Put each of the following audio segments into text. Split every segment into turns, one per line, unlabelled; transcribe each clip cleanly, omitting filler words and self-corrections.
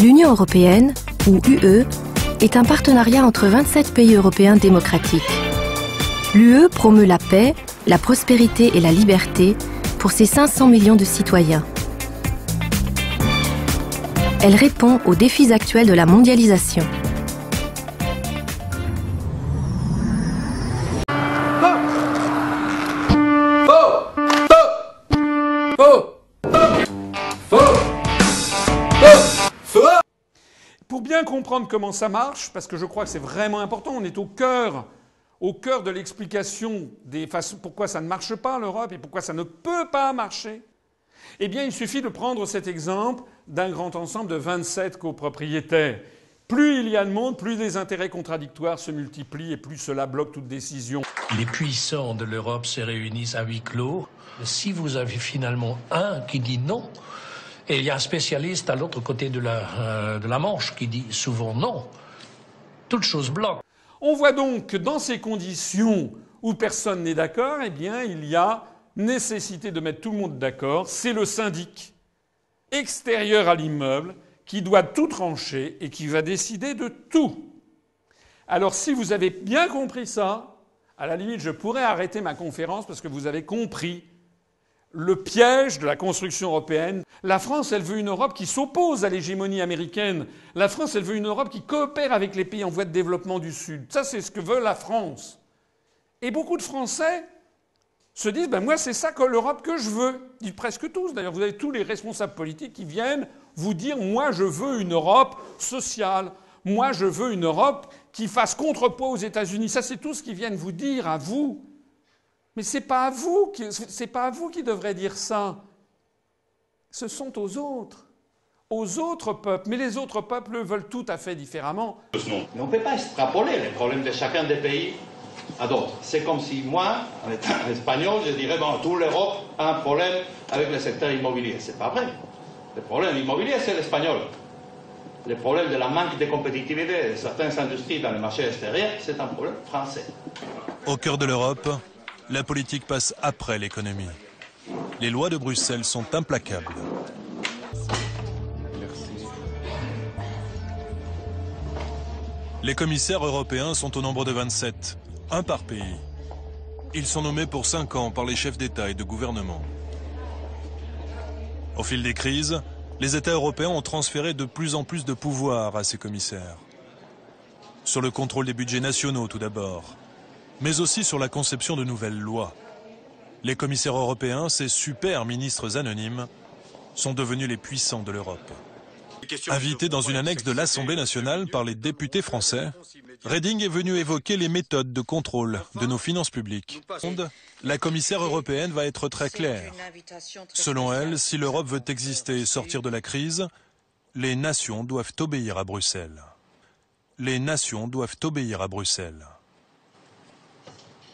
L'Union européenne, ou UE, est un partenariat entre 27 pays européens démocratiques. L'UE promeut la paix, la prospérité et la liberté pour ses 500 millions de citoyens. Elle répond aux défis actuels de la mondialisation.
Pour bien comprendre comment ça marche, parce que je crois que c'est vraiment important, on est au cœur de l'explication des façons pourquoi ça ne marche pas l'Europe et pourquoi ça ne peut pas marcher. Eh bien, il suffit de prendre cet exemple d'un grand ensemble de 27 copropriétaires. Plus il y a de monde, plus les intérêts contradictoires se multiplient et plus cela bloque toute décision.
Les puissants de l'Europe se réunissent à huis clos. Si vous avez finalement un qui dit non, et il y a un spécialiste à l'autre côté de la Manche qui dit souvent non, toute chose bloque.
On voit donc que dans ces conditions où personne n'est d'accord, eh bien, il y a nécessité de mettre tout le monde d'accord. C'est le syndic extérieur à l'immeuble qui doit tout trancher et qui va décider de tout. Alors si vous avez bien compris ça, à la limite, je pourrais arrêter ma conférence parce que vous avez compris le piège de la construction européenne. La France, elle veut une Europe qui s'oppose à l'hégémonie américaine. La France, elle veut une Europe qui coopère avec les pays en voie de développement du Sud. Ça, c'est ce que veut la France. Et beaucoup de Français se disent « moi, c'est ça que l'Europe que je veux ». Ils disent presque tous. D'ailleurs, vous avez tous les responsables politiques qui viennent vous dire « moi, je veux une Europe sociale. Moi, je veux une Europe qui fasse contrepoids aux États-Unis ». Ça, c'est tout ce qu'ils viennent vous dire à vous. Mais c'est pas à vous qui devrez dire ça. Ce sont aux autres peuples. Mais les autres peuples, eux, veulent tout à fait différemment.
Mais on ne peut pas extrapoler les problèmes de chacun des pays à d'autres. C'est comme si moi, en étant espagnol, je dirais bon, toute l'Europe a un problème avec le secteur immobilier. C'est pas vrai. Le problème immobilier, c'est l'espagnol. Le problème de la manque de compétitivité de certaines industries dans le marché extérieur, c'est un problème français.
Au cœur de l'Europe, la politique passe après l'économie. Les lois de Bruxelles sont implacables. Les commissaires européens sont au nombre de 27, un par pays. Ils sont nommés pour 5 ans par les chefs d'État et de gouvernement. Au fil des crises, les États européens ont transféré de plus en plus de pouvoir à ces commissaires. Sur le contrôle des budgets nationaux tout d'abord, mais aussi sur la conception de nouvelles lois. Les commissaires européens, ces super ministres anonymes, sont devenus les puissants de l'Europe. Invité dans une annexe de l'Assemblée nationale par les députés français, Reding est venu évoquer les méthodes de contrôle de nos finances publiques. La commissaire européenne va être très claire. Selon elle, si l'Europe veut exister et sortir de la crise, les nations doivent obéir à Bruxelles. Les nations doivent obéir à Bruxelles.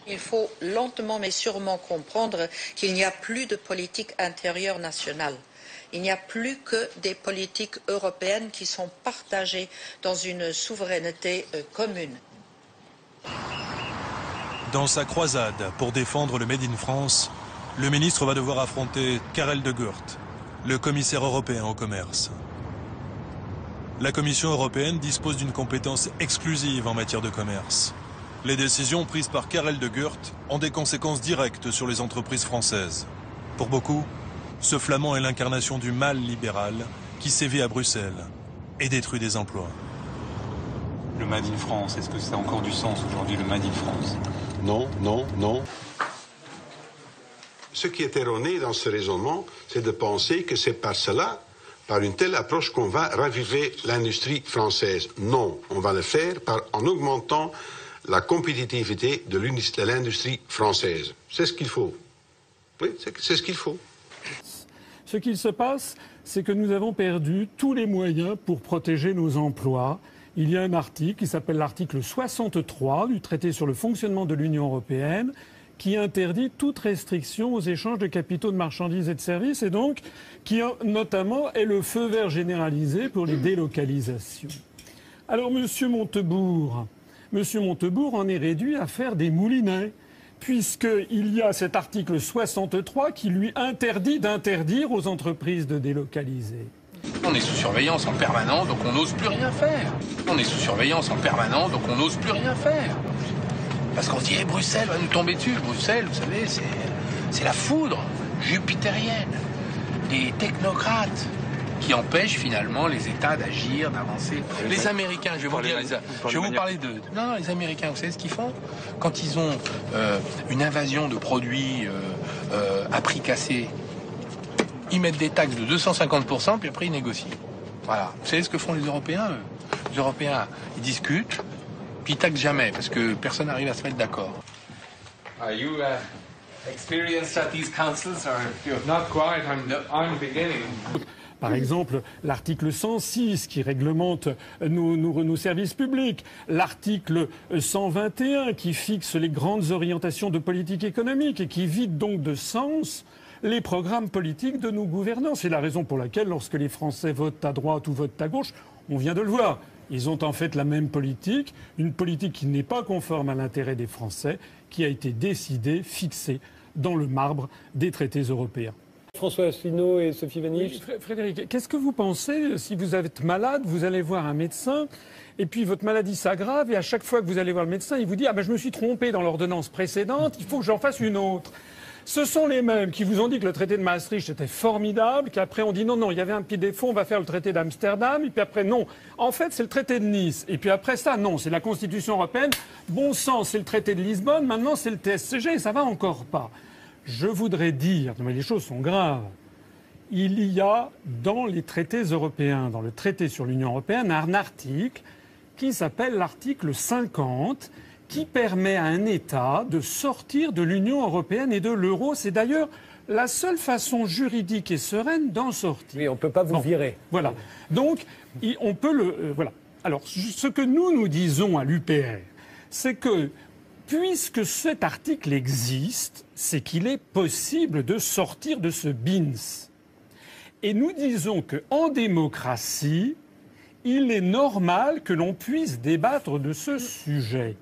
Il faut lentement mais sûrement comprendre qu'il n'y a plus de politique intérieure nationale. Il n'y a plus que des politiques européennes qui sont partagées dans une souveraineté commune.
Dans sa croisade pour défendre le Made in France, le ministre va devoir affronter Karel de Gucht, le commissaire européen au commerce. La Commission européenne dispose d'une compétence exclusive en matière de commerce. Les décisions prises par Karel de Gucht ont des conséquences directes sur les entreprises françaises. Pour beaucoup, ce flamand est l'incarnation du mal libéral qui sévit à Bruxelles et détruit des emplois.
Le Made in France, est-ce que ça a encore du sens aujourd'hui, le Made in France?
Non, non, non. Ce qui est erroné dans ce raisonnement, c'est de penser que c'est par cela, par une telle approche, qu'on va raviver l'industrie française. Non, on va le faire en augmentant la compétitivité de l'industrie française. C'est ce qu'il faut. Oui, c'est ce qu'il faut.
Ce qu'il se passe, c'est que nous avons perdu tous les moyens pour protéger nos emplois. Il y a un article qui s'appelle l'article 63 du traité sur le fonctionnement de l'Union européenne qui interdit toute restriction aux échanges de capitaux, de marchandises et de services et donc qui notamment est le feu vert généralisé pour les délocalisations. Alors Monsieur Montebourg en est réduit à faire des moulinets, puisqu'il y a cet article 63 qui lui interdit d'interdire aux entreprises de délocaliser.
On est sous surveillance en permanence, donc on n'ose plus rien faire. On est sous surveillance en permanence, donc on n'ose plus rien faire. Parce qu'on se dit, Bruxelles va nous tomber dessus. Bruxelles, vous savez, c'est la foudre jupitérienne des technocrates qui empêchent finalement les États d'agir, d'avancer. Les Américains, je vais vous dire, je vais vous parler de... Non, les Américains, vous savez ce qu'ils font? Quand ils ont une invasion de produits à prix cassé, ils mettent des taxes de 250%, puis après ils négocient. Voilà. Vous savez ce que font les Européens, eux? Les Européens, ils discutent, puis ils taxent jamais, parce que personne n'arrive à se mettre d'accord.
Are you experienced at these councils, or not quite? I'm beginning.
Par exemple, l'article 106 qui réglemente nos services publics, l'article 121 qui fixe les grandes orientations de politique économique et qui vide donc de sens les programmes politiques de nos gouvernants. C'est la raison pour laquelle, lorsque les Français votent à droite ou votent à gauche, on vient de le voir. Ils ont en fait la même politique, une politique qui n'est pas conforme à l'intérêt des Français, qui a été décidée, fixée dans le marbre des traités européens.
François Asselineau et Sophie Vaniche.
Oui, Frédéric, qu'est-ce que vous pensez si vous êtes malade, vous allez voir un médecin, et puis votre maladie s'aggrave, et à chaque fois que vous allez voir le médecin, il vous dit « Ah ben je me suis trompé dans l'ordonnance précédente, il faut que j'en fasse une autre ». Ce sont les mêmes qui vous ont dit que le traité de Maastricht était formidable, qu'après on dit non, il y avait un petit défaut, on va faire le traité d'Amsterdam, et puis après non, en fait c'est le traité de Nice, et puis après ça non, c'est la Constitution européenne, bon sang, c'est le traité de Lisbonne, maintenant c'est le TSCG, et ça va encore pas. Je voudrais dire, mais les choses sont graves, il y a dans les traités européens, dans le traité sur l'Union européenne, un article qui s'appelle l'article 50, qui permet à un État de sortir de l'Union européenne et de l'euro. C'est d'ailleurs la seule façon juridique et sereine d'en sortir.
Oui, on ne peut pas vous virer.
Voilà. Donc, on peut le... voilà. Alors, ce que nous disons à l'UPR, c'est que, puisque cet article existe, c'est qu'il est possible de sortir de ce bins. Et nous disons qu'en démocratie, il est normal que l'on puisse débattre de ce sujet.